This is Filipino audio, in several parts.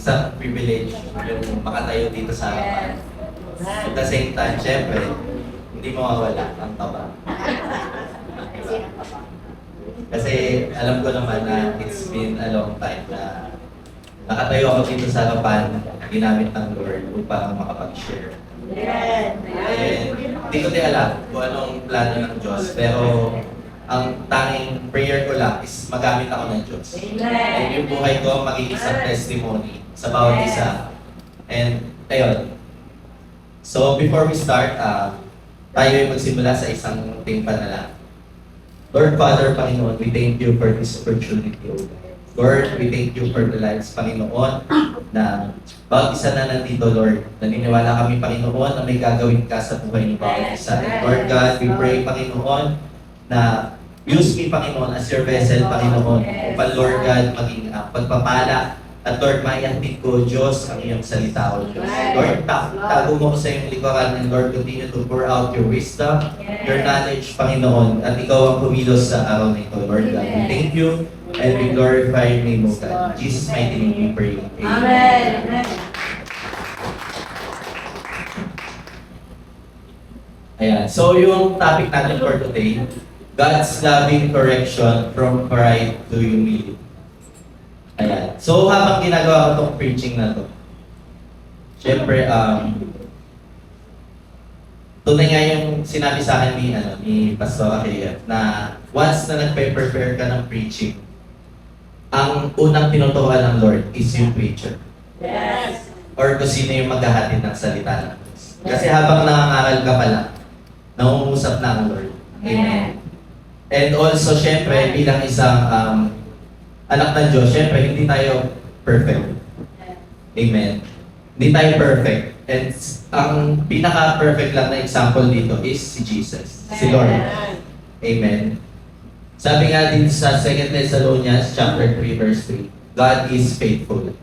isang privilege yung makatayo dito sa harapan. At the same time, syempre, hindi mawawala ang taba. Kasi alam ko naman na it's been a long time na nakatayo ako dito sa harapan, ginamit ng Lord upang makapag-share. And hindi ko din alam kung anong plano ng Diyos, pero ang tanging prayer ko lang is magamit ako ng Diyos. And yung buhay ko magiging isang testimony sa bawat isa. And ayun. So before we start, tayo ay magsimula sa isang munting panalangin. Lord Father, Panginoon, we thank you for this opportunity, O God. Lord, we thank you for the lives, Panginoon, na bawat isa na nandito, Lord. Naniniwala kami, Panginoon, na may gagawin ka sa buhay ni bawat isa. Lord God, we pray, Panginoon, na use me, Panginoon, as your vessel, Panginoon, upang, Lord God, maging pagpapala. At Lord, maihatid ko, Diyos, ang iyong salita, O Diyos. Lord, tago mo ko sa iyong likuran, and Lord, continue to pour out your wisdom, your knowledge, Panginoon, at ikaw ang kumilos sa araw na ito, Lord God. We thank you, and we glorify your name, O God. In Jesus' mighty name we pray. Amen. Ayan. So, yung topic natin for today, God's loving correction from pride to humility. Ayan. So, habang ginagawa ko itong preaching na to, syempre, tunay nga yung sinabi sa akin ni Pastor Akea, na once na nagpe-prepare ka ng preaching, ang unang tinutukan ng Lord is yung preacher. Yes. Or kung sino yung maghahatid ng salita ng Diyos. Kasi habang nangangaral ka pala, nangungusap na ang Lord. Amen. And also, syempre, bilang isang anak ng Diyos, syempre, hindi tayo perfect. Amen. Hindi tayo perfect. And ang pinaka-perfect lang na example dito is si Jesus, si Lord. Amen. Sabi nga dito sa 2 Thessalonians chapter 3 verse 3, God is faithful.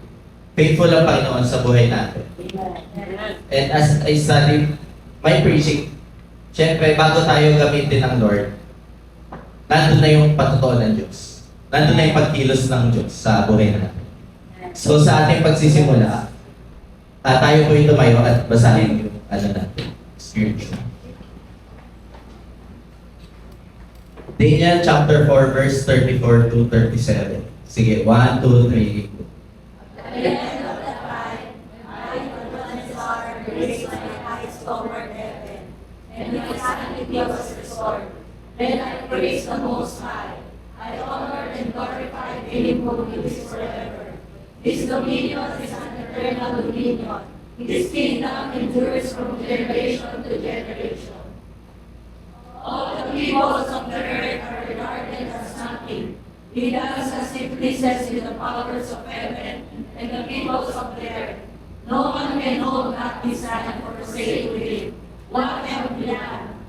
Faithful ang Panginoon sa buhay natin. And as I studied my preaching, syempre, bago tayo gamitin ng Lord, nandun na yung patotoo ng Diyos. Nandun na yung pagkilos ng Diyos sa buhay natin. So sa ating pagsisimula, tayo po yung tumayo at basahin yung natin, scripture. Daniel chapter 4 verse 34 to 37. Sige, 1, 2, 3. At the end of the time, I, Nebuchadnezzar, raised my eyes toward heaven, and my sanity was restored. Then I praised the Most High. I honored and glorified Him who lives forever. His dominion is an eternal dominion. His kingdom endures from generation to generation. All the peoples of the earth are regarded as nothing. He does as He pleases with the powers of heaven and the peoples of the earth. No one can hold back His hand or say to Him, what have we done?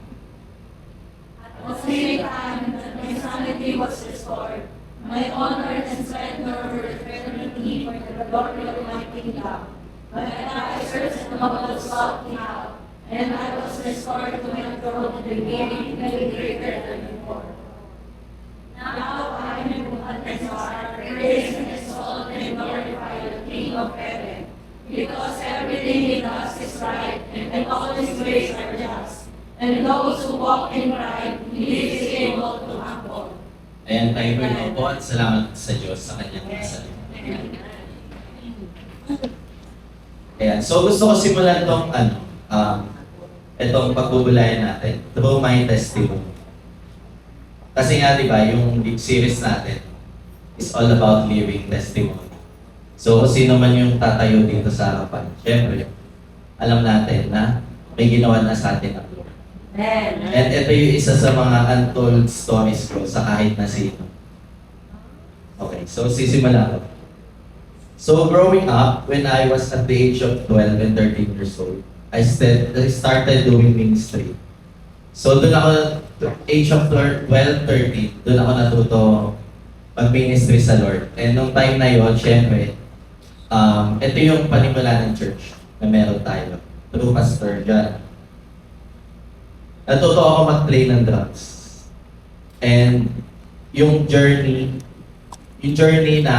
At the same time that my sanity was restored, my honor and splendor were returned to me for the glory of my kingdom. My advisors and nobles sought me out, and I was restored to my throne, beginning greater than before. Now I, Nebuchadnezzar, praise and exalt and glorify the King of heaven, because everything He does is right, and all His ways are just. And those who walk in pride, He is able to humble. Ayan, tayo po yung po at salamat sa Diyos sa kanyang salita. Ayan, so gusto ko simulan itong itong pagbubulayan natin through my testimony. Kasi nga, di ba, yung series natin is all about living testimony. So, sino man yung tatayo dito sa harapan, syempre, alam natin na may ginawa na sa atin ang Lord. And ito yung isa sa mga untold stories ko sa kahit na sino. Okay, so sisimula ko. So, growing up, when I was at the age of 12 and 13 years old, I started doing ministry. So, doon ako, age of 12, 13, doon ako natuto mag-ministry sa Lord. And nung time na yun, syempre, ito yung panimula ng church na meron tayo. Through Pastor John. Natuto ako mag-play ng drums. And yung journey na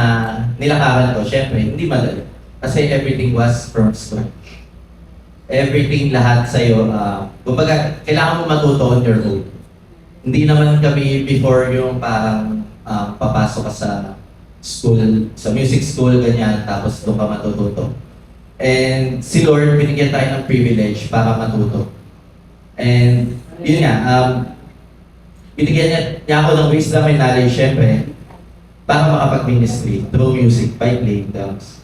nilakaran ko, syempre, hindi madali. Kasi everything was from scratch. Everything, lahat sa'yo, kumbaga, kailangan mo matuto on your own. Hindi naman kami before yung parang papasok ka sa school, sa music school, ganyan, tapos doon ka matututo. And si Lord, binigyan tayo ng privilege para matuto. And yun nga, binigyan niya ako ng wisdom and knowledge, syempre, para makapag-ministry through music by playing drums.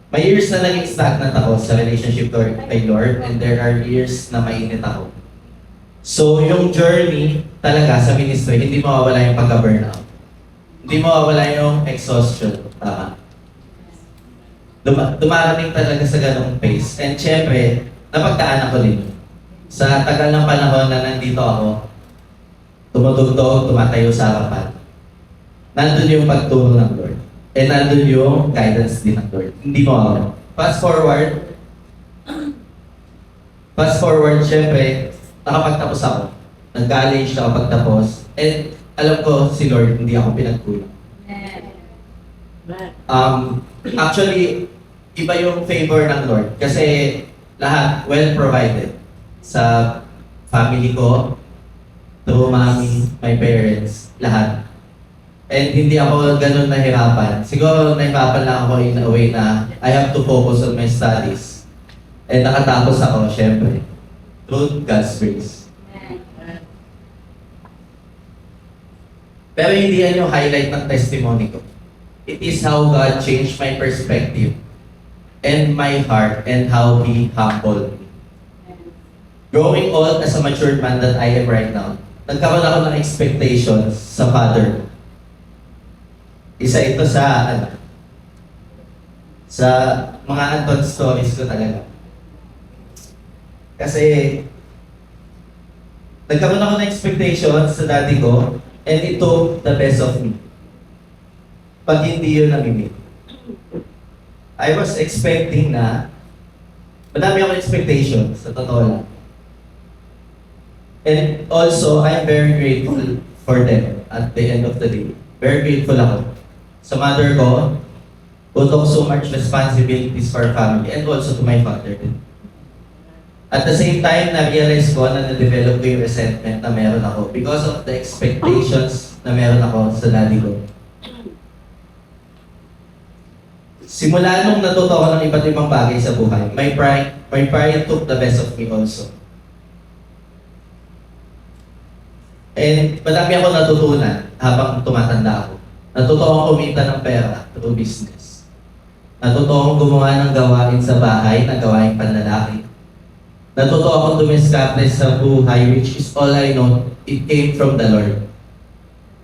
May years na naging stagnant ako sa relationship kay Lord, and there are years na mainit ako. So, yung journey talaga sa ministry, hindi mawawala yung pagka-burnout. Hindi mawawala yung exhaustion. Tama. Dumarating talaga sa ganong pace. And syempre, napagdaanan ko din. Sa tagal ng panahon na nandito ako, tumutugtog, tumatayo sa harapan. Nandun yung pagturo ng Lord. And nandun yung guidance din ng Lord. Hindi mawawala. Fast forward, syempre, nakapagtapos ako. Nag-college ako pagtapos. And alam ko si Lord, hindi ako pinagkulang. Actually, iba yung favor ng Lord. Kasi lahat well provided. Sa family ko, through mommy, my parents, lahat. And hindi ako ganun nahirapan. Siguro nahirapan lang ako in a way na I have to focus on my studies. And nakatapos ako, syempre, through God's grace. Pero hindi yan yung highlight ng testimony ko. It is how God changed my perspective and my heart and how He humbled me. Growing old as a matured man that I am right now, nagkaroon ako ng expectations sa Father. Isa ito sa mga untold stories ko talaga. Kasi nagkaroon ako ng expectations sa daddy ko, and it took the best of me. Pag hindi yun namimit. I was expecting na, madami akong expectations, sa totoo lang. And also, I'm very grateful for them at the end of the day. Very grateful ako. Sa mother ko, who took so much responsibilities for our family, and also to my father. At the same time, na-realize ko na na-develop ko yung resentment na meron ako because of the expectations na meron ako sa daddy ko. Simula nung natuto ako ng iba't ibang bagay sa buhay, my pride took the best of me also. And madami ako natutunan habang tumatanda ako. Natuto akong kumita ng pera through business. Natuto akong gumawa ng gawain sa bahay na gawain panlalaki. Natuto akong dumiskarte sa buhay, which is all I know, it came from the Lord.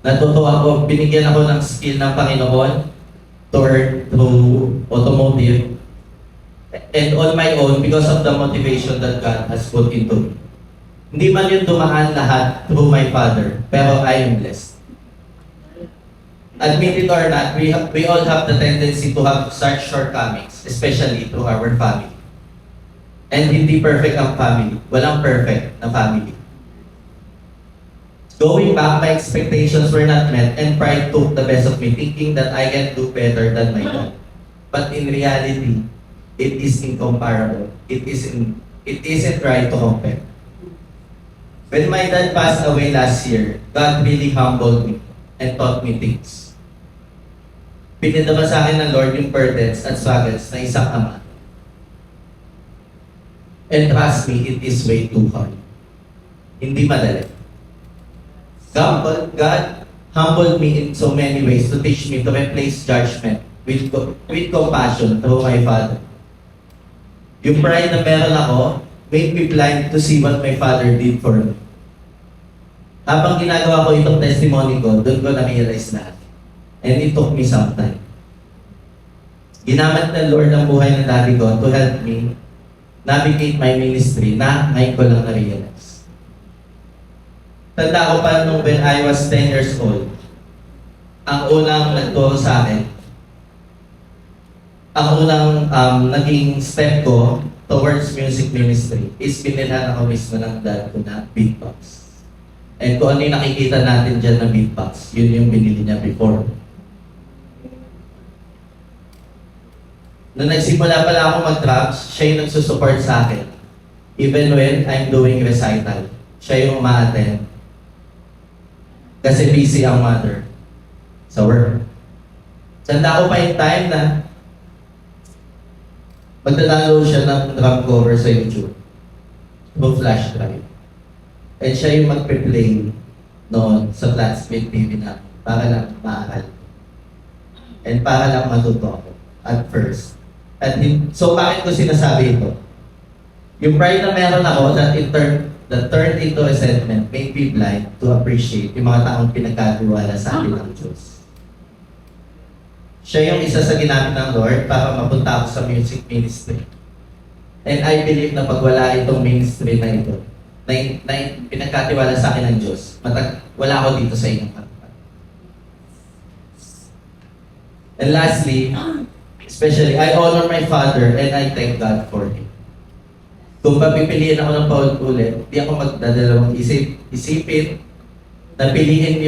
Natuto ako, binigyan ako ng skill ng Panginoon to earn through automotive. And on my own, because of the motivation that God has put into me. Hindi man yun dumaan lahat through my Father, pero I am blessed. Admit it or not, we all have the tendency to have such shortcomings, especially through our family. And hindi perfect ang family. Walang perfect na family. Going back, my expectations were not met and pride took the best of me, thinking that I can do better than my dad. But in reality, it is incomparable. It isn't right to compare. When my dad passed away last year, God really humbled me and taught me things. Pinadama sa akin ng Lord yung burdens at struggles na isang ama. And trust me, it is way too hard. Hindi madali. God humbled me in so many ways to teach me to replace judgment with compassion through my Father. Yung pride na meron ako made me blind to see what my Father did for me. Habang ginagawa ko itong testimony ko, doon ko na-realize na. And it took me some time. Ginamit ng Lord ang buhay ng daddy ko to help me navigate my ministry na ngayon ko lang na-realize. Tanda ko pa nung when I was 10 years old, ang unang nagturo sa akin, ang unang naging step ko towards music ministry is binilhan ako mismo ng dad ko na beatbox. And kung ano yung nakikita natin dyan na beatbox, yun yung binili niya before. Nung nagsimula pala ako mag-drums, siya yung nagsusupport sa akin. Even when I'm doing recital, siya yung ma-attend. Kasi busy ang mother sa work. Tanda ko pa yung time na magda-download siya ng drum cover sa YouTube through flash drive. And siya yung magpe-play noon sa flat screen TV namin para lang maaral. And para lang matuto ako at first. So bakit ko sinasabi ito? Yung pride na meron ako that turned into resentment made me blind to appreciate yung mga taong pinagkatiwala sa akin ng Diyos. Siya yung isa sa ginamit ng Lord para mapunta ako sa music ministry. And I believe na pag wala itong ministry na ito, na pinagkatiwala sa akin ng Diyos, wala ako dito sa inyong harapan. And lastly, especially, I honor my father and I thank God for him. Kung papipiliin ako ng paulit-ulit, di ako magdadalawang isipin na piliin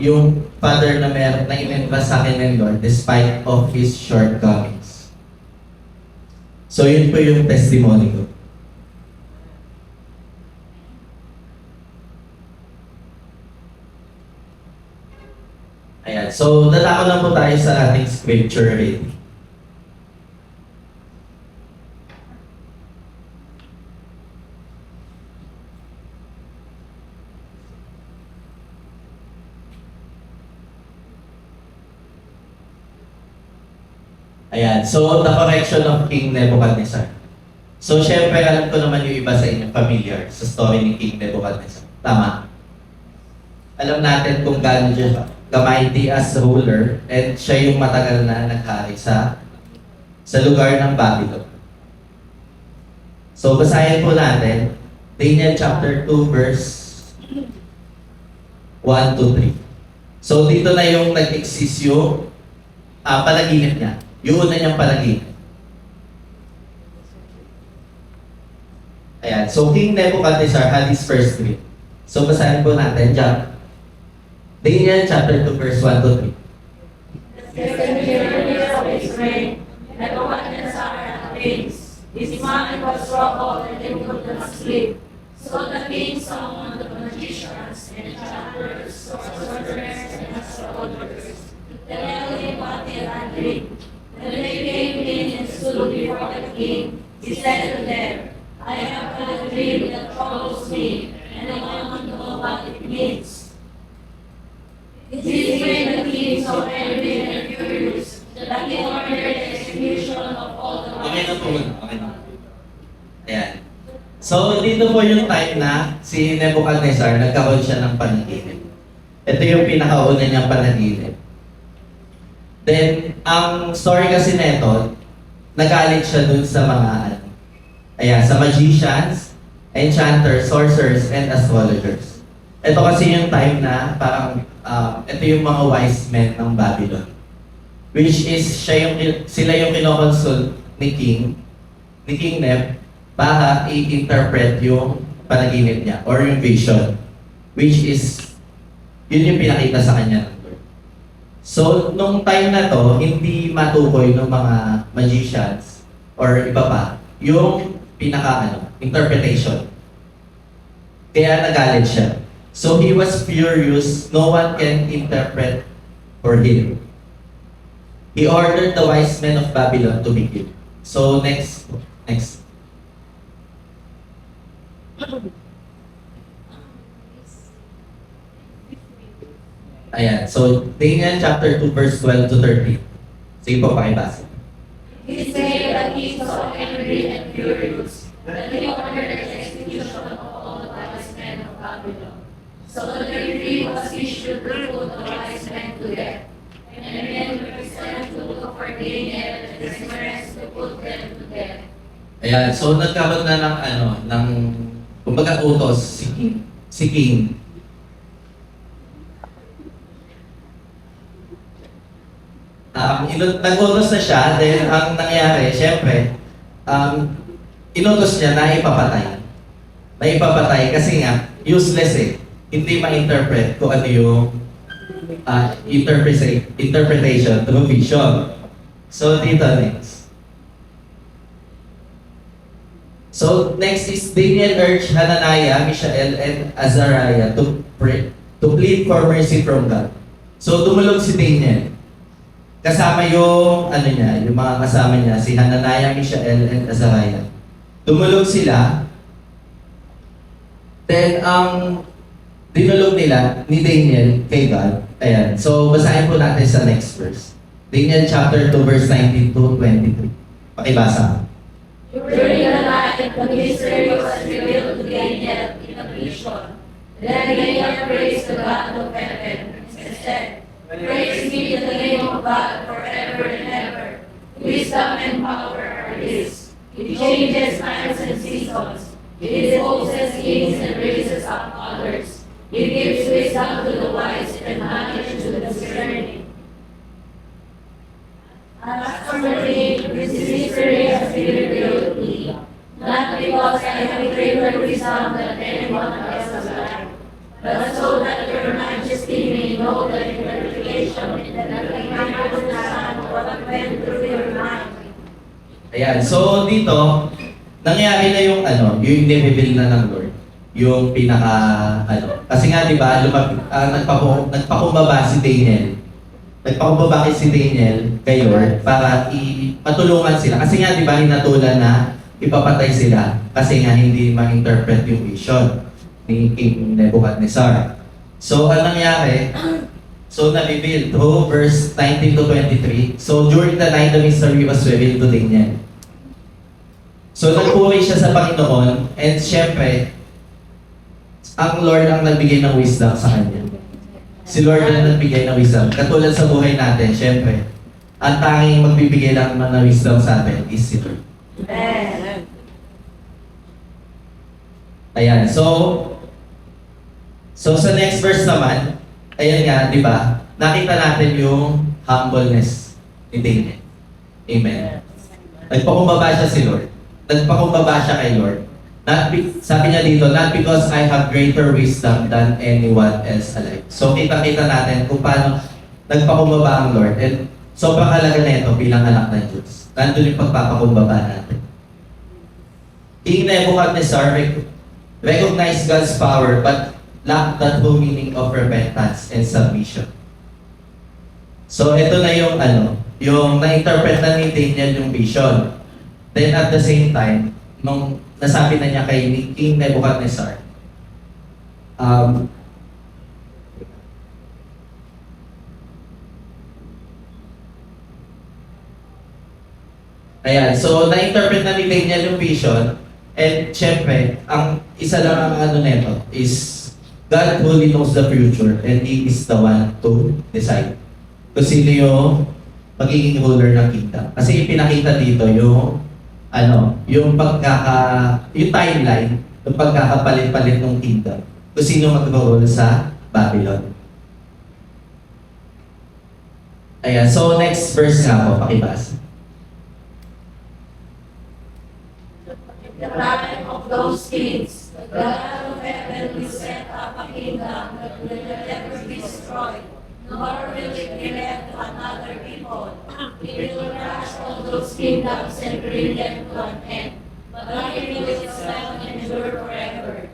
yung father na in-invest sa akin ng Lord despite of his shortcomings. So yun po yung testimony ko. Ayan. So, dadako na po tayo sa ating scripture reading. Ayan. So, the correction of King Nebuchadnezzar. So, syempre, alam ko naman yung iba sa inyo familiar sa story ni King Nebuchadnezzar. Tama? Alam natin kung gaano siya mighty as ruler and siya yung matagal na naghari sa lugar ng Babylon. So, basahin po natin Daniel chapter 2 verse 1 to 3. So, dito na yung nag-exist yung panaginip niya. Yung una niyang panaginip. Ayan. So, King Nebuchadnezzar had his first dream. So, basahin po natin dyan. Daniel chapter 2 verse 1 to 3. The year of his reign, Nebuchadnezzar had dreams. His mind was troubled and he could not sleep. So the king summoned the magicians, enchanters, sorcerers, and astrologers to tell him what he had dreamed. When they came in and stood before the king, he said to them, I have had a dream that troubles me, and I want to know what it means. This made the king so angry and furious that he ordered the execution of all the Okay na po. Okay na. Ayan. So, dito po yung time na si Nebuchadnezzar nagkaroon siya ng panaginip. Ito yung pinakauna niyang panaginip. Then, ang story kasi neto, nagalit siya dun sa mga, sa magicians, enchanters, sorcerers, and astrologers. Ito kasi yung time na parang, ito yung mga wise men ng Babylon. Which is, sila yung kinoconsult ni King Neb, para i-interpret yung panaginip niya or yung vision. Which is, yun yung pinakita sa kanya ng Lord. So, nung time na to, hindi matukoy ng mga magicians or iba pa, yung interpretation. Kaya nagalit siya. So, he was furious, no one can interpret for him. He ordered the wise men of Babylon to be killed. So, next. Ayan. So, Daniel chapter 2 verse 12 to 13. Sige po, pakibasa. He said that he was so angry and furious that he ordered the execution of all the wise men of Babylon. So the decree was issued to put the wise men to death, and men were sent to look for Daniel and his friends to put them to death. Ayan. So, nagkaroon na ng kumbaga utos si King. Nag-utos na siya, then ang nangyari, syempre, inutos niya na ipapatay. Kasi nga, useless eh. Hindi ma-interpret kung ano yung interpretation through vision. So, dito next. So next is Daniel urged Hananiah, Mishael, and Azariah to pray, to plead for mercy from God. So dumulog si Daniel. Kasama yung yung mga kasama niya, si Hananiah, Mishael, and Azariah. Dumulog sila. Then dinulog nila ni Daniel kay God. Ayan. So basahin po natin sa next verse. Daniel chapter 2 verse 19 to 23. Pakibasa. During the night, the mystery was revealed to Daniel in a vision. Then Daniel praised the God of heaven and said, Praise be to the name of God forever and ever. Wisdom and power are His. He changes times and seasons. He disposes kings and raises up others. He gives wisdom to the wise and knowledge to the discerning. As for me, this mystery has been revealed to me, not because I have greater wisdom than anyone else alive, but so that your majesty may know the interpretation and that we may understand what went through your mind. Ayan. So dito, nangyari na yung yung i-reveal na ng Lord. Yung pinaka Kasi nga 'di ba, nagpakumbaba si Daniel. Nagpakumbaba si Daniel kay Lord para matulungan sila. Kasi nga 'di ba, hinatulan na ipapatay sila kasi nga hindi ma-interpret yung vision ni King Nebuchadnezzar. So anong nangyari? So na-reveal through verse 19 to 23. So during the night, the mystery was revealed to Daniel. So nagpuri siya sa Panginoon, and syempre, ang Lord ang nagbigay ng wisdom sa kanya. Si Lord ang nagbigay ng wisdom. Katulad sa buhay natin, syempre, ang tanging magbibigay lang ng wisdom sa atin is si Lord. Amen. Ayan, so sa next verse naman, ayan nga, di ba, nakita natin yung humbleness ni Daniel. Amen. Nagpakumbaba siya si Lord. Nagpakumbaba siya kay Lord. Sabi niya dito, not because I have greater wisdom than anyone else alive. So kita-kita natin kung paano nagpakumbaba ang Lord. And sobrang halaga na ito bilang anak ng Diyos. Nandun yung pagpapakumbaba natin. King Nebuchadnezzar recognized God's power but lacked the true meaning of repentance and submission. So ito na yung yung na-interpret na ni Daniel yung vision. Then at the same time, nung nasabi na niya kay King Nebuchadnezzar, ayan, so na-interpret na ni Daniel yung vision, and syempre, ang isa lang ang neto is God only knows the future and He is the one to decide kung sino yung magiging ruler ng kingdom. Kasi ipinakita dito yung yung timeline, yung pagkakapalit-palit ng kingdom. Kung sino mag-rule sa Babylon. Ayan, so next verse nga po, pakibasa. The time of those kings, the God of heaven will set up a kingdom that will never be destroyed, nor will it be left to another people. It will crush all those kingdoms and bring them to an end, but it will itself endure forever.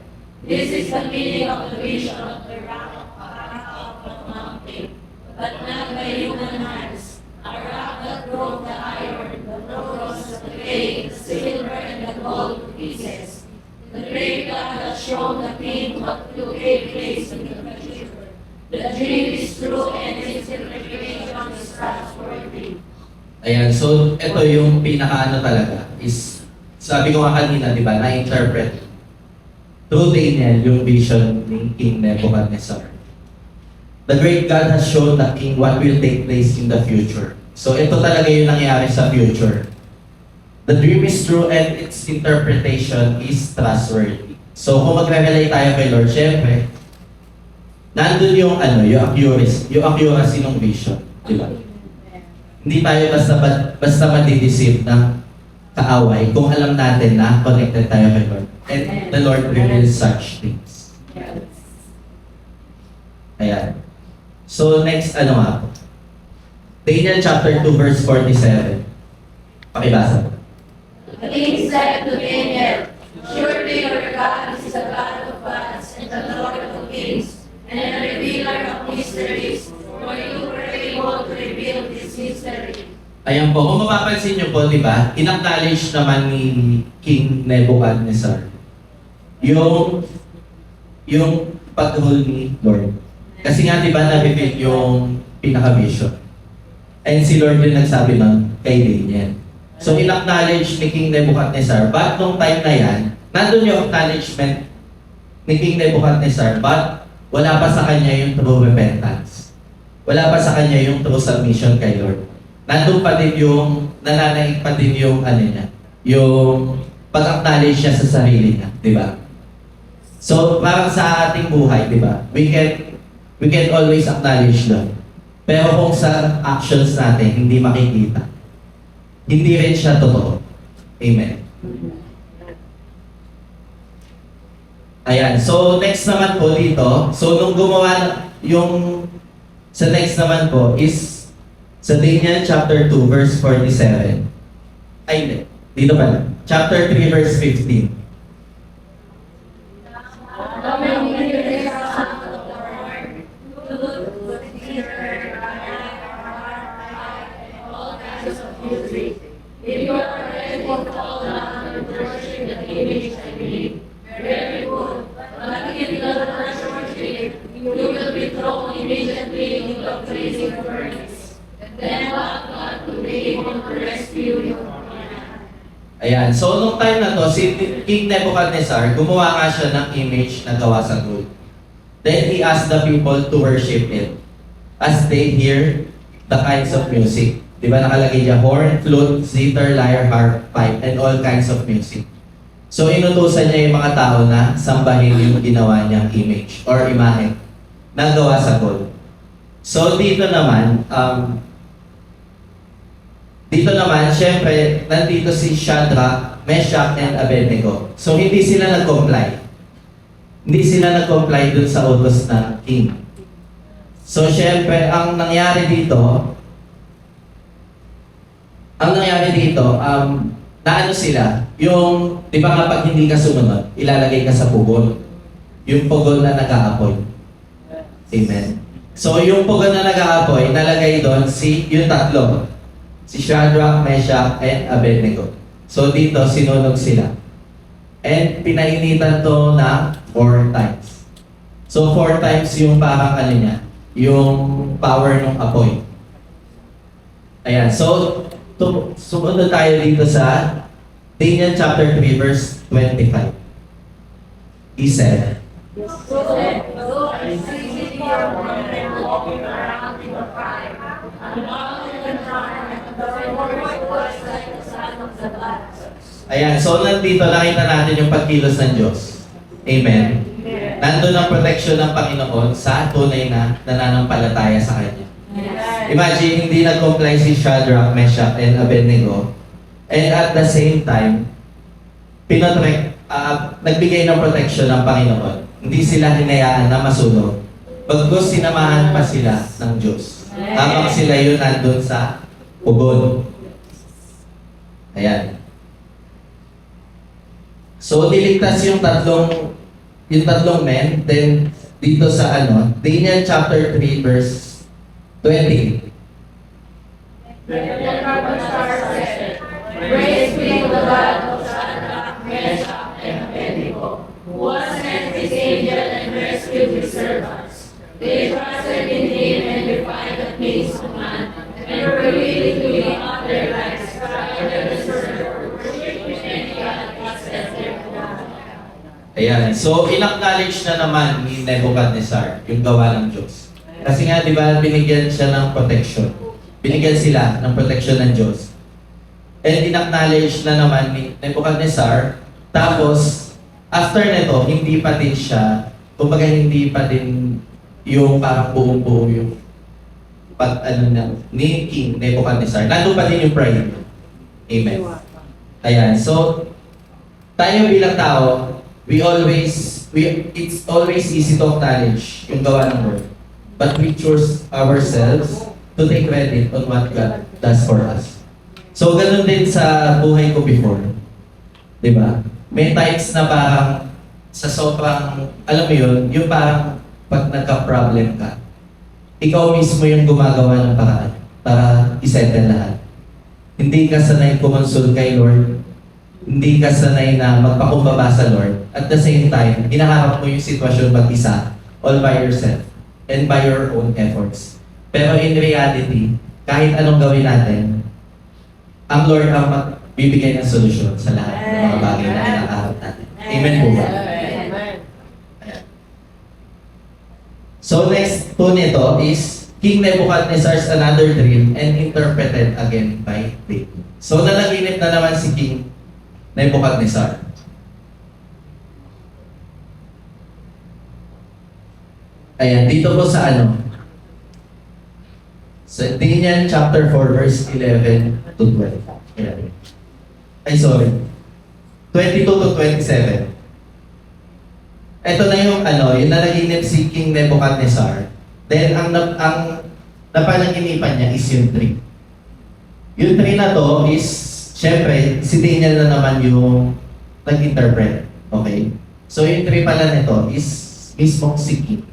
This is the meaning of the vision of the rock of the mountain, but not by human hands. A rock that broke the iron, the bronze, the clay, the silver, and the gold to pieces. The great God has shown the king what will take place in the future. The dream is true and its interpretation is trustworthy. Ayan, so ito yung pinaka talaga is, sabi ko nga kanina, di ba, na-interpret through Daniel yung vision ni King Nebuchadnezzar. The great God has shown the king what will take place in the future. So ito talaga yung nangyayari sa future. The dream is true and its interpretation is trustworthy. So kung magre-relate tayo kay Lord, syempre, nandun yung yung accuracy ng vision. Di ba? Hindi tayo basta madideceive ng kaaway kung alam natin na connected tayo kay Lord. And the Lord reveals such things. Ayan. So next, nga po? Daniel chapter 2 verse 47. Pakibasa. The king said to Daniel, Surely your God is the God of gods and the Lord of kings, and a revealer of mysteries, for you were able to reveal this mystery. Ayan po, kung mapapansin niyo po, di ba, in-acknowledge naman ni King Nebuchadnezzar yung patrol ni Lord. Kasi nga, di ba, na-reveal yung pinaka-vision. And si Lord din nagsabi nun kay Daniel. So, in-acknowledge ni King Nebuchadnezzar, but nung time na yan, nandun yung acknowledgement ni King Nebuchadnezzar, but wala pa sa kanya yung true repentance. Wala pa sa kanya yung true submission kay Lord. Nandun pa din yung, nananaig pa din yung, yung pag-acknowledge niya sa sarili niya, di ba? So, parang sa ating buhay, di ba? We can always acknowledge Lord. Pero kung sa actions natin, hindi makikita, hindi rin siya totoo. Amen. Ayan, so next naman po dito, so nung gumawa yung, sa next naman po is, sa Daniel chapter 2 verse 47. Ay, hindi. Dito pala. Chapter 3 verse 15. If you are ready to fall down and worship the image I made, very good. But if you do not worship, you will be thrown immediately into the blazing furnace. Then what God will be able to rescue you from your hand. Ayan, so nung time na to, si King Nebuchadnezzar, gumawa nga siya ng image na gawa sa gold. Then he asked the people to worship it as they hear the kinds of music. Di ba nakalagay niya horn, flute, zither, lyre, harp, pipe, and all kinds of music. So inutusan niya yung mga tao na sambahin yung ginawa niyang image or imahe na gawa sa gold. So dito naman, syempre, nandito si Shadrach, Meshach, and Abednego. So hindi sila nag-comply. Hindi sila nag-comply dun sa utos ng king. So syempre, ang nangyari dito, naano sila, yung, di ba kapag hindi ka sumunod, ilalagay ka sa pugon. Yung pugon na nag-aapoy. Amen. So yung pugon na nag-aapoy, nalagay doon yung tatlo. Si Shadrach, Meshach, and Abednego. So dito, sinunog sila. And pinainitan to na 4 times. So 4 times yung parang yung power ng apoy. Ayan, so sumunod tayo dito sa Daniel chapter 3 verse 25. He said, ayan, so nandito nakita natin yung pagkilos ng Diyos. Amen. Nandun ang protection ng Panginoon sa tunay na nananampalataya sa Kanya. Imagine, hindi nag-comply si Shadrach, Meshach, and Abednego. And at the same time, nagbigay ng protection ng Panginoon. Hindi sila hinayaan na masunog. Bagkus sinamahan pa sila ng Diyos. Habang sila yun nandun sa pugon. Ayan. So, niligtas yung tatlong men. Then, dito sa Daniel chapter 3 verse 20. Praise be to the God of Shadrach, Meshach, and Abednego, who has sent his angel and rescued his servants. They trusted in him and defied the king's command, and were willing to give up their lives rather than serve or worship any God except their God. Ayan. So, in-acknowledge na naman ni Nebuchadnezzar yung gawa ng Diyos. Kasi nga, di ba, binigyan siya ng protection. Binigyan sila ng protection ng Diyos. And in-acknowledge na naman ni Nebuchadnezzar. Tapos, after nito, hindi pa din siya, kumbaga hindi pa din yung parang buong-buo yung ni King Nebuchadnezzar. Nandun pa din yung pride. Amen. Ayan. So, tayo bilang tao, it's always easy to acknowledge yung gawa ng Lord. But we choose ourselves to take credit on what God does for us. So, ganun din sa buhay ko before. Diba? may times na parang sa sobrang, alam mo yun, yung parang pag nagka-problem ka, ikaw mismo yung gumagawa ng paraan para isettle lahat. Hindi ka sanay kumonsul kay Lord, hindi ka sanay na magpakumbaba sa Lord. At the same time, hinaharap mo yung sitwasyon mag-isa, all by yourself, and by your own efforts. Pero in reality, kahit anong gawin natin, ang Lord ang magbibigay ng solusyon sa lahat ng mga bagay na hinaharap natin. Amen po ba? Ayan. So next po nito is King Nebuchadnezzar's another dream and interpreted again by David. So nanaginip na naman si King Nebuchadnezzar. Ayan, dito po sa sa Daniel chapter 4 verse 11 to 12. Ayan. Ay sorry. 22 to 27. Ito na yung yung nanaginip si King Nebuchadnezzar. Then ang napanaginipan niya is yung tree. Yung tree na to is, syempre, si Daniel na naman yung nag-interpret. Okay? So yung tree pala nito is mismong si King.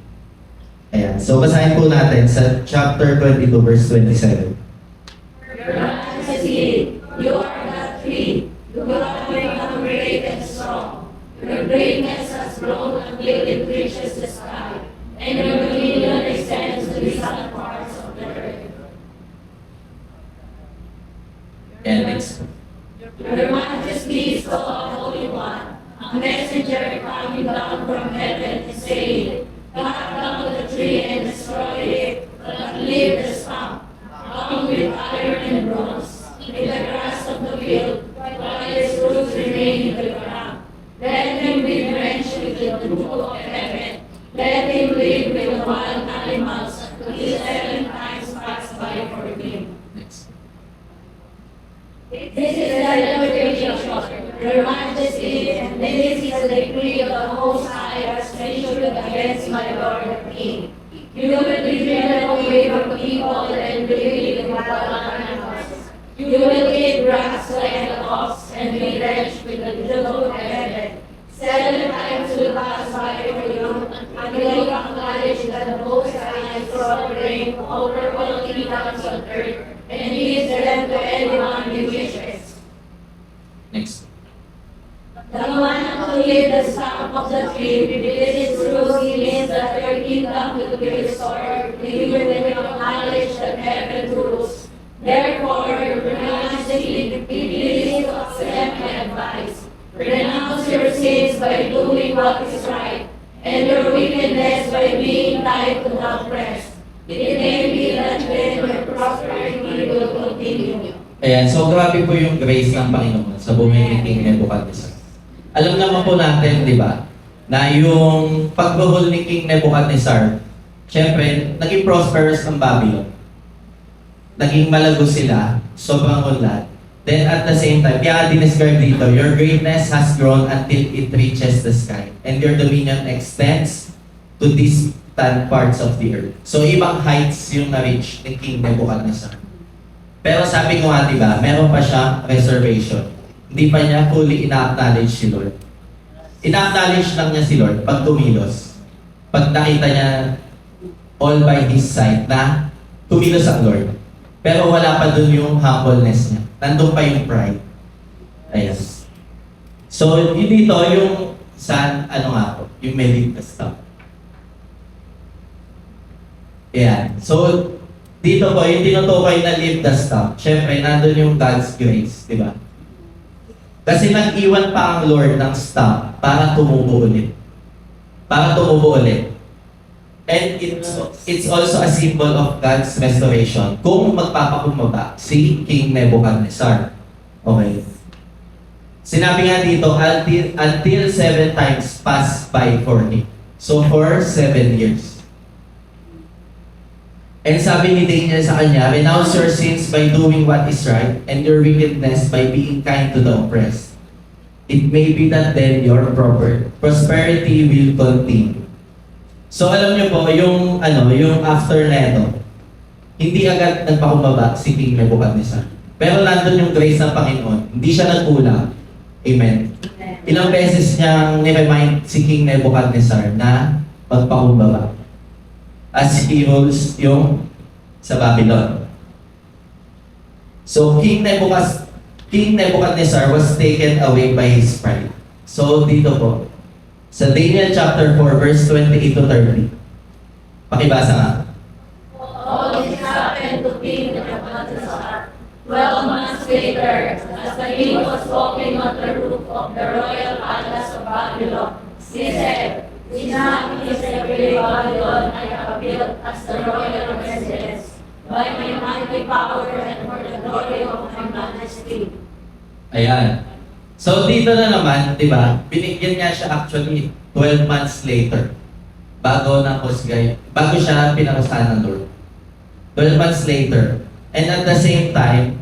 Ayan. So basahin po natin sa chapter 22 verse 27. Your Majesty, you are the tree. You have become great and strong. Your greatness has grown until it reaches the sky, and your dominion extends to the southern parts of the earth. And next. Your Majesty is the Holy One, a messenger coming down from heaven, saying, cut down the tree and destroy it, but leave the stump, bound with iron and bronze, in the grass of the field, while its roots remain in the ground. Let him be drenched with the dew of heaven. Let him live with the wild animals until 7 times pass by for him. Next. This is the declaration, Your Majesty, and this is the decree of the Most High as issued against my Lord the King. You will be driven away from people and be with wild animals. You will eat grass like the ox and be drenched with the dew of heaven. 7 times will pass by for you until you acknowledge that the Most High is sovereign over all kingdoms on earth, and He is them to anyone He wishes. Next. The one who leaves the stump of the tree with its roots, he means that your kingdom will be restored, even when you acknowledge that heaven rules. Therefore, your Majesty, be pleased to accept my advice. Renounce your sins by doing what is right, and your wickedness by being tied to the oppressed. It may be that then your prosperity will continue. Ayan, so grabe po yung grace ng Panginoon sa buhay ni King Nebuchadnezzar. Alam naman po natin, di ba, na yung pagbuhol ni King Nebuchadnezzar, syempre, naging prosperous ang Babylon. Naging malago sila, sobrang unlad. Then at the same time, kaya dinescribe dito, your greatness has grown until it reaches the sky, and your dominion extends to distant parts of the earth. So ibang heights yung na-reach ni King Nebuchadnezzar. Pero sabi ko nga, di ba, meron pa siya reservation. Hindi pa niya fully ina-acknowledge si Lord. Ina-acknowledge lang niya si Lord pag tumilos. Pag nakita niya all by His side na tumilos ang Lord. Pero wala pa dun yung humbleness niya. Nandun pa yung pride. Ayan. So, yun dito, yung sa, yung Leviticus stuff. Ayan. So, dito po, yung tinutukoy na leave the stuff, syempre, nandun yung God's grace, di ba? Kasi nag-iwan pa ang Lord ng stuff para tumubo ulit. Para tumubo ulit. And it's also a symbol of God's restoration kung magpapakumbaba si King Nebuchadnezzar. Okay. Sinabi nga dito, until 7 times pass by for him. So for 7 years. And sabi ni Daniel sa kanya, renounce your sins by doing what is right, and your wickedness by being kind to the oppressed. It may be that then your prosperity will continue. So alam niyo po, yung after neto, hindi agad nagpakumbaba si King Nebuchadnezzar. Pero nandun yung grace ng Panginoon. Hindi siya nagkulang. Amen. ilang beses niyang ni-remind si King Nebuchadnezzar na magpakumbaba as he rules yung sa Babylon. So King Nebuchadnezzar was taken away by his pride. So dito po, sa Daniel chapter 4 verse 28 to 30. Pakibasa nga. All this happened to King Nebuchadnezzar 12 months later, as the king was walking on the roof of the royal palace of Babylon. He said, "Enough is the great Babylon I have built as the royal residence, by my mighty power and for the glory of my majesty." Ayan. So dito na naman, di ba, binigyan niya siya actually 12 months later bago siya pinarusahan ng Lord. 12 months later. And at the same time,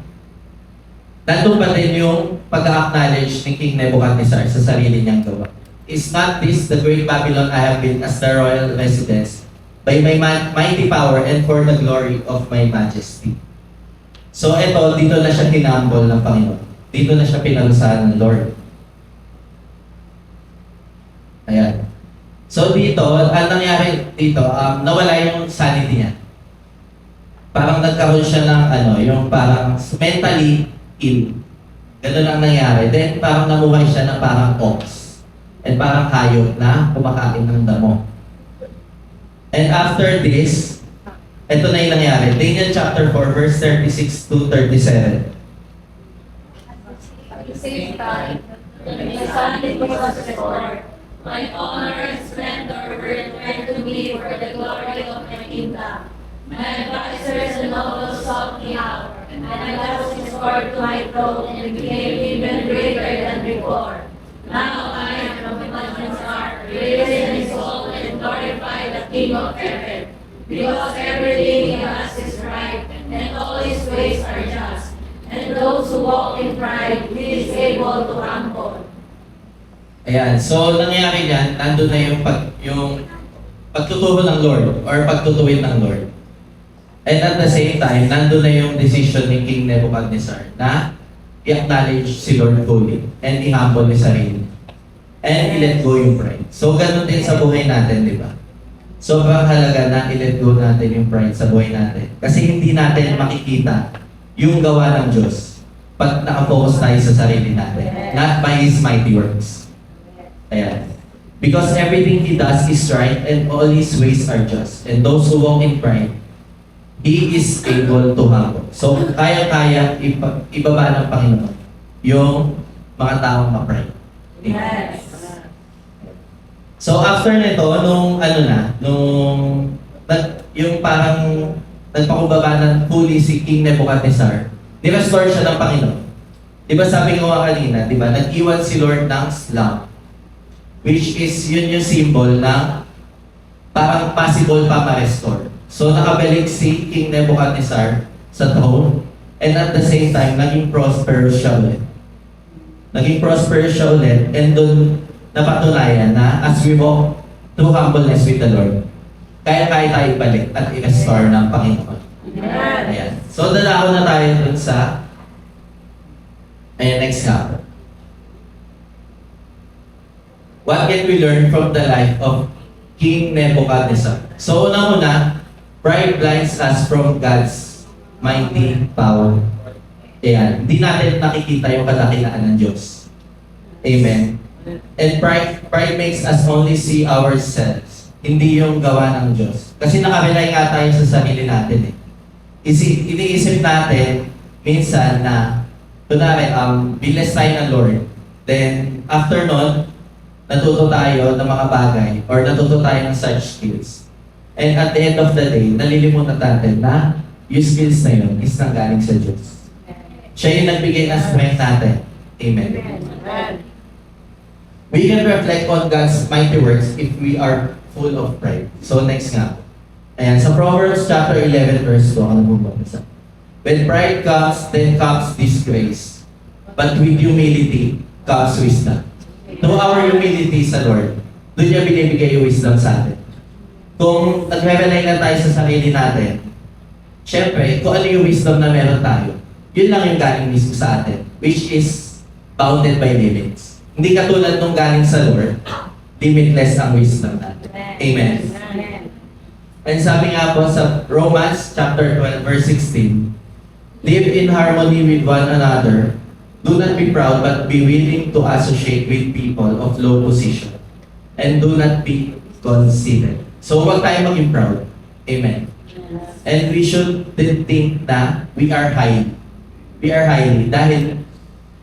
nandun pa din yung pag-acknowledge ni King Nebuchadnezzar sa sarili niyang gawa. Is not this the great Babylon I have built as the royal residence by my mighty power and for the glory of my majesty? So eto, dito na siya hinambol ng Panginoon. Dito na siya pinarusahan ng Lord. Ayan. So dito, ang nangyari dito, nawala yung sanity niya. Parang nagkaroon siya ng yung parang mentally ill. Ganun ang nangyari. Then parang namuhay siya ng parang ox. And parang hayop na kumakain ng damo. And after this, ito na yung nangyari. Daniel chapter 4 verse 36 to 37. At the same time, when my son was restored, my honor and splendor were returned to me for the glory of my kingdom. My advisors and nobles sought me out, and I was restored to my throne and became even greater than before. Now I am Nebuchadnezzar, praise and exalt and glorify the King of heaven, because everything he has is right, and all his ways are just. And those who walk in pride, he is able to humble. Ayan. So nangyari yan, nandun na yung pagtuturo ng Lord or pagtutuwid ng Lord. And at the same time, nandun na yung decision ni King Nebuchadnezzar na i-acknowledge si Lord fully and i-humble ni sarili. And i-let go yung pride. So ganun din sa buhay natin, di ba? Sobrang halaga na i-let go natin yung pride sa buhay natin. Kasi hindi natin makikita yung gawa ng Diyos pag nakafocus tayo sa sarili natin. Not by His mighty works. Ayan. Because everything He does is right and all His ways are just. And those who walk in pride, He is able to humble. So, kaya-kaya ibaba ng Panginoon yung mga taong ma-pride. Yes. So, after nito, yung parang nagpakumbaba ng fully si King Nebuchadnezzar, ni-restore siya ng Panginoon. Di ba sabi ko nga kanina, di ba, nag-iwan si Lord ng slump, which is yun yung symbol na parang possible pa ma-restore. So nakabalik si King Nebuchadnezzar sa throne, and at the same time, naging prosperous siya ulit. And doon napatunayan na as we walk through humbleness with the Lord, kaya-kaya tayo balik at i-restore ng Panginoon. Ayan. So dadako na tayo dun sa next chapter. What can we learn from the life of King Nebuchadnezzar? So unang-una, pride blinds us from God's mighty power. Ayan. Hindi natin nakikita yung kadakilaan ng Diyos. Amen. And pride makes us only see ourselves, hindi yung gawa ng Diyos. Kasi nakarely nga tayo sa sarili natin eh. Iniisip natin minsan na kunwari, bless tayo ng Lord. Then, after nun, natuto tayo ng mga bagay or natuto tayo ng such skills. And at the end of the day, nalilimutan natin na yung skills na yun is nanggaling sa Diyos. Siya yung nagbigay ng strength natin. Amen. We can reflect on God's mighty works if we are full of pride. So next nga. Ayan, sa Proverbs chapter 11 verse 2, ano mo ba? When pride comes, then comes disgrace. But with humility comes wisdom. Through our humility sa Lord, doon niya binibigay yung wisdom sa atin. Kung nag-rely na tayo sa sarili natin, syempre, kung ano yung wisdom na meron tayo, yun lang yung galing mismo sa atin, which is bounded by limits. Hindi katulad nung galing sa Lord, limitless ang wisdom natin. Amen. And sabi nga po sa Romans chapter 12 verse 16, live in harmony with one another. Do not be proud, but be willing to associate with people of low position. And do not be conceited. So huwag tayo maging proud. Amen. And we should think na we are high. We are highly. Dahil,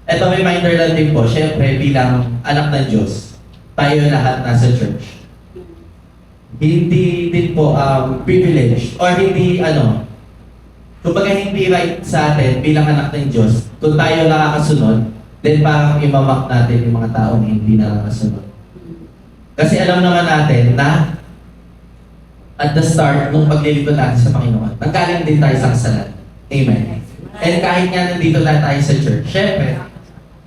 eto reminder lang din po, syempre bilang anak ng Diyos, tayo lahat nasa church. Hindi din po privilege or hindi kumbaga hindi right sa atin bilang anak ng Diyos kung tayo nakakasunod, then parang imamak natin yung mga taong hindi nakakasunod. Kasi alam naman natin na at the start nung paglilingkod natin sa Panginoon, nanggaling din tayo sa kasalanan. Amen. And kahit nga nandito lang tayo sa church, syempre,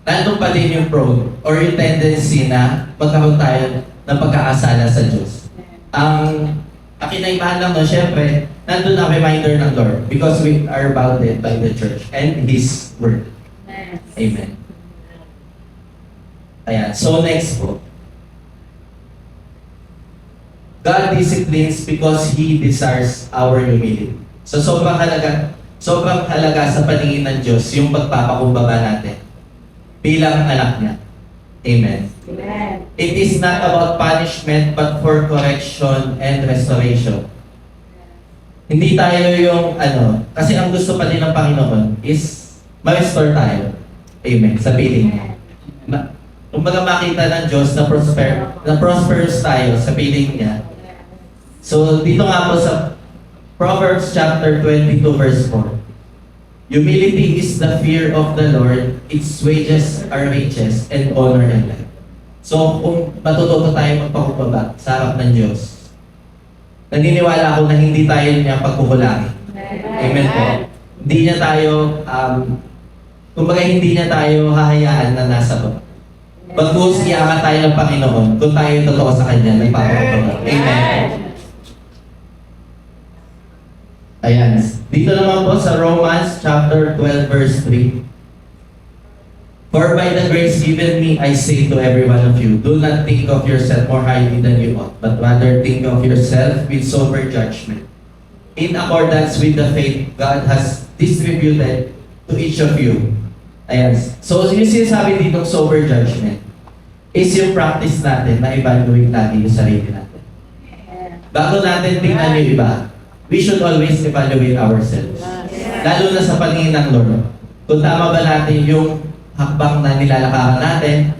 nandun pa din yung prone or yung tendency na magkaroon tayo ng pagkakasala sa Diyos. Ang akinaibahan lang no, syempre, nandun ang reminder ng Lord because we are bounded by the church and His Word. Amen. Ayan. So next po. God disciplines because He desires our humility. So sobrang halaga sa paningin ng Diyos yung pagpapakumbaba natin bilang anak niya. Amen. Amen. It is not about punishment but for correction and restoration. Hindi tayo yung kasi ang gusto pa din ng Panginoon is ma-restore tayo. Amen. Sa piling niya. Kumbaga makita ng Diyos na prosperous tayo sa piling niya. So dito nga po sa Proverbs chapter 22 verse 4. Humility is the fear of the Lord, its wages are riches and honor and life. So kung matututo tayo magpakumbaba sa harap ng Diyos, naniniwala ako na hindi tayo niya pagkukulangin. Amen po. Hindi niya tayo, kumbaga hindi niya tayo hahayaan na nasa baba. Bagkus iangat tayo ng Panginoon kung tayo totoo sa Kanya, nagpapakumbaba. Amen. Ayan. Dito naman po sa Romans chapter 12 verse 3. For by the grace given me, I say to every one of you, do not think of yourself more highly than you ought, but rather think of yourself with sober judgment, in accordance with the faith God has distributed to each of you. Ayan. So yung sinasabi dito sober judgment is yung practice natin na evaluate natin yung sarili natin. Bago natin tingnan yung iba, we should always evaluate ourselves. Lalo na sa paningin ng Lord. Kung tama ba natin yung hakbang na nilalakaran natin,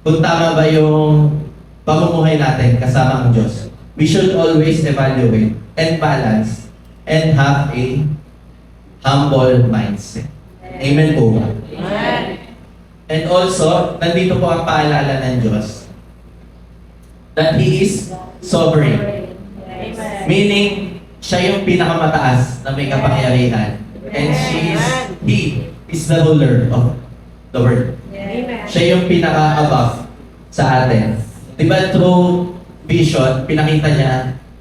kung tama ba yung pamumuhay natin kasama ang Diyos. We should always evaluate and balance and have a humble mindset. Amen po ba? And also, nandito po ang paalala ng Diyos that He is sovereign. Meaning, siya yung pinakamataas na may kapangyarihan. And He is the ruler of the world. Siya yung pinaka-above sa atin. Diba through vision, pinakita niya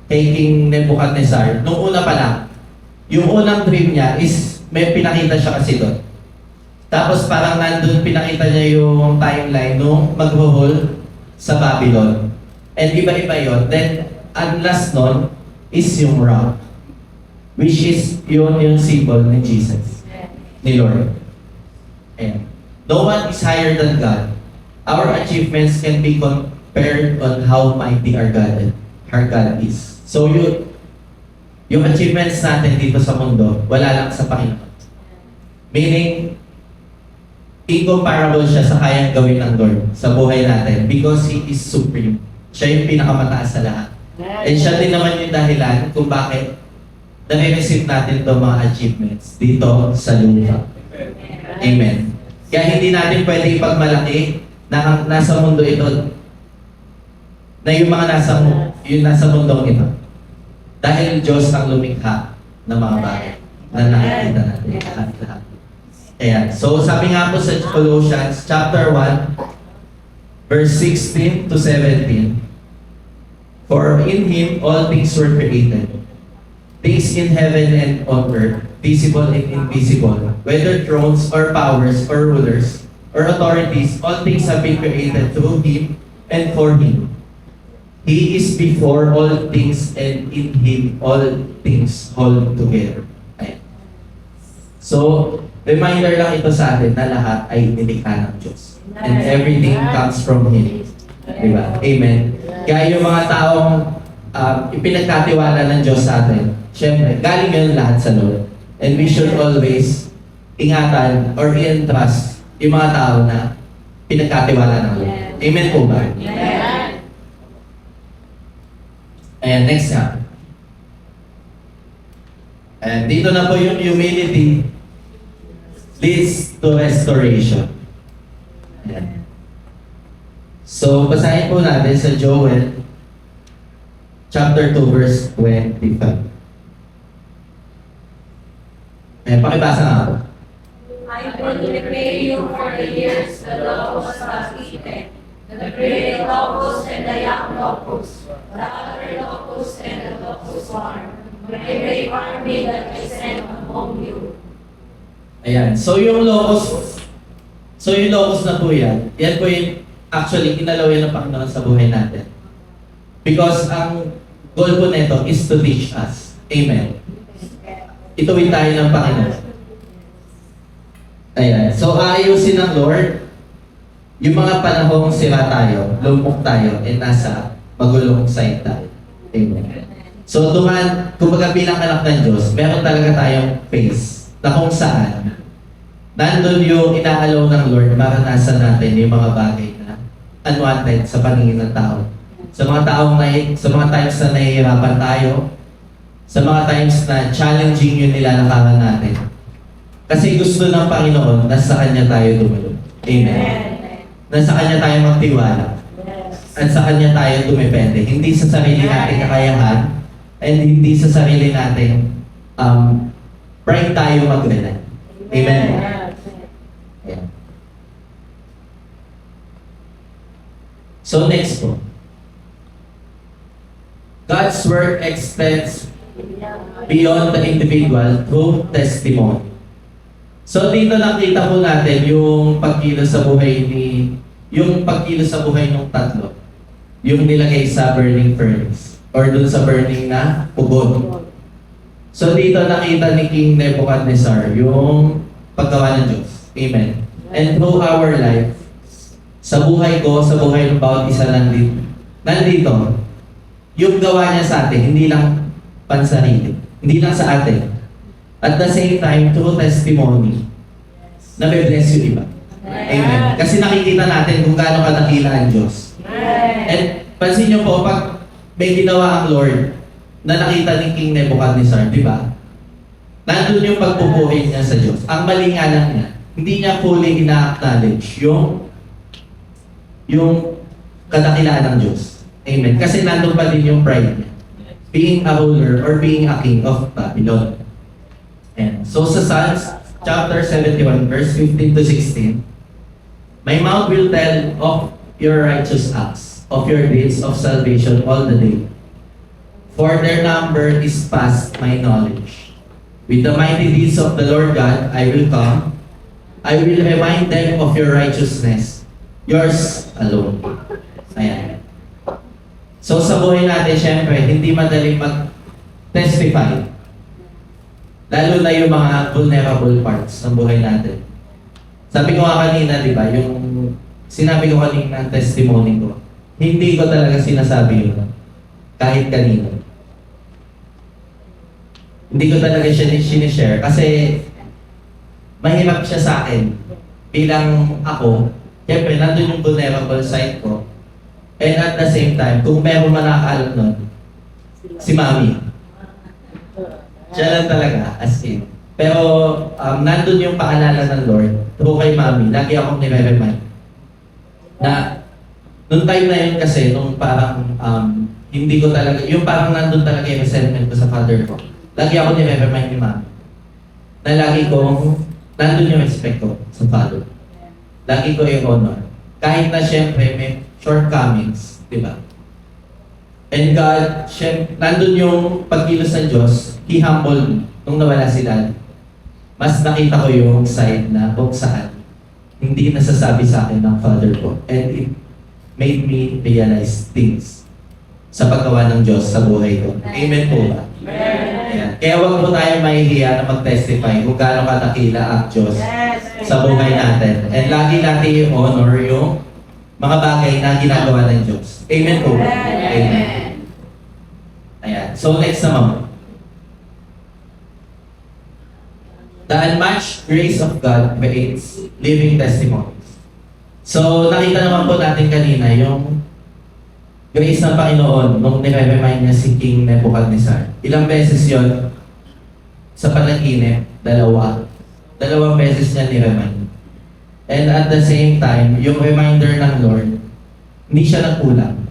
kay King Nebuchadnezzar, nung una pa lang, yung unang dream niya is may pinakita siya kasi doon. Tapos parang nandun pinakita niya yung timeline nung mag-rule sa Babylon. And iba-iba yun. Then, ang last nun is yung rock. Which is yung symbol ni Jesus. Ni Lord. And no one is higher than God. Our achievements can be compared on how mighty our God is. So yung achievements natin dito sa mundo, wala lang sa Panginoon. Meaning, incomparable siya sa kayang gawin ng Lord sa buhay natin because He is supreme. Siya yung pinakamataas sa lahat. And siya din naman yung dahilan kung bakit nare-receive natin itong mga achievements dito sa lupa. Amen. Kaya hindi natin pwede ipagmalaki na nasa mundo ito, na yung mga nasa mundong ito. Dahil Diyos ang lumikha ng mga bagay na nakikita natin lahat. Ayan. So sabi nga po sa Colossians chapter 1, verse 16 to 17, for in Him all things were created, things in heaven and on earth, visible and invisible, whether thrones or powers or rulers or authorities, all things have been created through Him and for Him. He is before all things, and in Him all things hold together. Ayan. So, reminder lang ito sa atin na lahat ay nilikha ng Diyos. And everything comes from Him. Diba? Amen. Kaya yung mga taong ipinagkatiwala ng Diyos sa atin, syempre, galing yun lahat sa Lord. And we should always ingatan or i-entrust yung mga tao na pinagkatiwala ng Lord. Amen po ba? Ayan, next nga. And dito na po yung humility leads to restoration. Ayan. So, basahin po natin sa Joel chapter 2 verse 25. Ayan, pakibasa nga po. I will repay you for the years the locusts have eaten, the gray locust and the young locust, the other locust and the locust worm, the great army that I sent among you. Ayan. So yung locust na po yan po yung actually inalaw yan ng Panginoon sa buhay natin. Because ang goal po nito is to teach us. Amen. Ituwid tayo ng Panginoon. Ayan. So ayusin ng Lord yung mga panahong sira tayo, lumok tayo, and nasa magulong side tayo. Amen. So kumbaga bilang anak ng Diyos, meron talaga tayong phase na kung saan nandun yung inaalaw ng Lord, maranasan natin yung mga bagay na unwanted sa paningin ng tao. Sa mga times na nahihirapan tayo, sa mga times na challenging yung nilalakaran natin. Kasi gusto ng Panginoon na sa Kanya tayo dumulog. Amen. Na sa Kanya tayo magtiwala. At sa Kanya tayo dumepende. Hindi sa sarili nating kakayahan, and hindi sa sarili nating pride tayo mag-rely. Amen. Ayan. So next po. God's work extends beyond the individual through testimony. So dito nakita po natin yung pagkilos sa buhay ng tatlo. Yung nilagay sa burning furnace or dun sa burning na pugon. So dito nakita ni King Nebuchadnezzar yung paggawa ng Diyos. Amen. And through our life, sa buhay ko, sa buhay ng bawat isa nandito, yung gawa niya sa atin, hindi lang pansarili, hindi lang sa atin. At the same time, through testimony, na may bless yung iba. Amen. Kasi nakikita natin kung gaano kadakila ang Diyos. And pansin niyo po, pag may ginawa ang Lord, na nakita ni King Nebuchadnezzar, di ba? Nandun yung pagpupuhin niya sa Diyos. Ang mali nga lang niya, hindi niya fully ina-acknowledge yung kadakilaan ng Diyos. Amen. Kasi nandun pa din yung pride niya. Being a ruler or being a king of Babylon. And so sa Psalms chapter 71 verse 15 to 16, my mouth will tell of your righteous acts, of your deeds of salvation all the day. For their number is past my knowledge. With the mighty deeds of the Lord God, I will come. I will remind them of your righteousness, yours alone. Ayan. So sa buhay natin, syempre, hindi madaling mag-testify. Lalo na yung mga vulnerable parts ng buhay natin. Sabi ko nga kanina, di ba, yung sinabi ko kanina ng testimony ko, hindi ko talaga sinasabi yun. Kahit kanino. Hindi ko talaga siya sinishare kasi mahirap siya sa akin. Bilang ako, syempre, nandun yung vulnerable side ko. And at the same time, kung meron man nakakaalam nun, si Mami. Siya lang talaga, as in. Pero nandun yung paalala ng Lord, through kay Mami, lagi akong nire-remind. Na, nung time na yun kasi, nung parang, hindi ko talaga, yung parang nandun talaga yung resentment ko sa father ko. Lagi ako nire-remind ni Mami. Na lagi kong, nandun yung respect ko sa father. Lagi ko yung honor. Kahit na syempre may shortcomings, di ba? And God, nandun yung pagkilos ng Diyos, He humbled me nung nawala si Dad. Mas nakita ko yung side na kung saan hindi nasasabi sa akin ng Father ko. And it made me realize things sa paggawa ng Diyos sa buhay ko. Amen po ba? Ayan. Kaya wag po tayo mahihiya na mag-testify kung gaano kadakila ang Diyos sa buhay natin. And lagi natin i-honor yung mga bagay na ginagawa ng Diyos. Amen po ba? Amen. Ayan. So next naman. The unmatched grace of God creates living testimonies. So, nakita naman po natin kanina yung grace ng Panginoon nung nire-remind niya si King Nebuchadnezzar. Ilang beses yon sa panaginip? Dalawang beses niya niremind. And at the same time, yung reminder ng Lord, hindi siya nagkulang.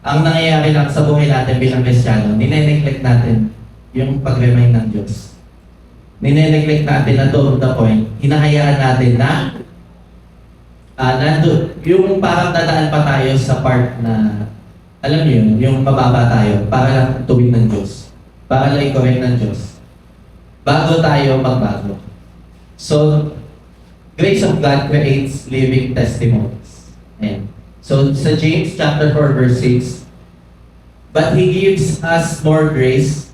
Ang nangyayari lang sa buhay natin bilang Kristiyano, nineneglect natin yung pag-remind ng Diyos. Nineneglect natin na to the point, hinahayaan natin na yung parang dadaan pa tayo sa part na, alam niyo yun, yung mababa tayo para lang tuwid ng Diyos. Para lang i-correct ng Diyos. Bago tayo magbago. So, grace of God creates living testimonies. Ayan. So, sa James chapter 4 verse 6, but He gives us more grace.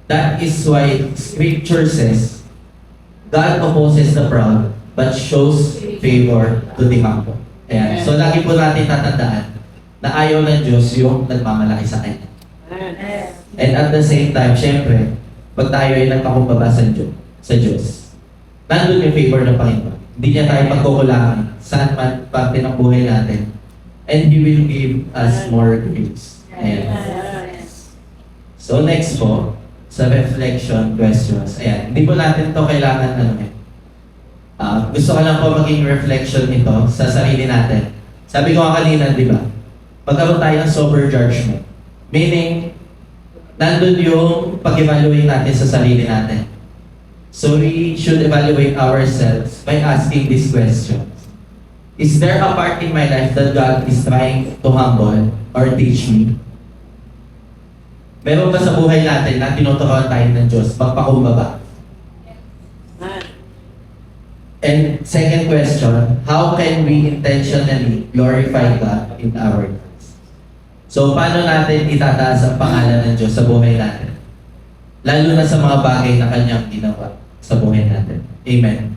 That is why Scripture says, God opposes the proud, but shows favor to the humble. Ayan. So, lagi po natin tatandaan na ayaw ng Diyos yung nagmamalaki sa Kanya. And at the same time, syempre, pag tayo ay nagpakumbaba sa Diyos, nandun yung favor ng Panginoon. Hindi niya tayo pagkukulangan saan man parte ng buhay natin. And He will give us more grace. Ayan. So, next po, sa reflection questions. Ayan, hindi po natin to kailangan gusto ko lang po maging reflection nito sa sarili natin. Sabi ko nga kanina, di ba? Magkaroon tayo ng sober judgment. Meaning, nandun yung pag-evaluate natin sa sarili natin. So we should evaluate ourselves by asking these questions. Is there a part in my life that God is trying to humble or teach me? Meron ba sa buhay natin na tinuturuan tayo ng Diyos magpakumbaba? And second question, how can we intentionally glorify God in our lives? So, paano natin itataas ang pangalan ng Diyos sa buhay natin? Lalo na sa mga bagay na Kanyang ginawa sa buhay natin. Amen.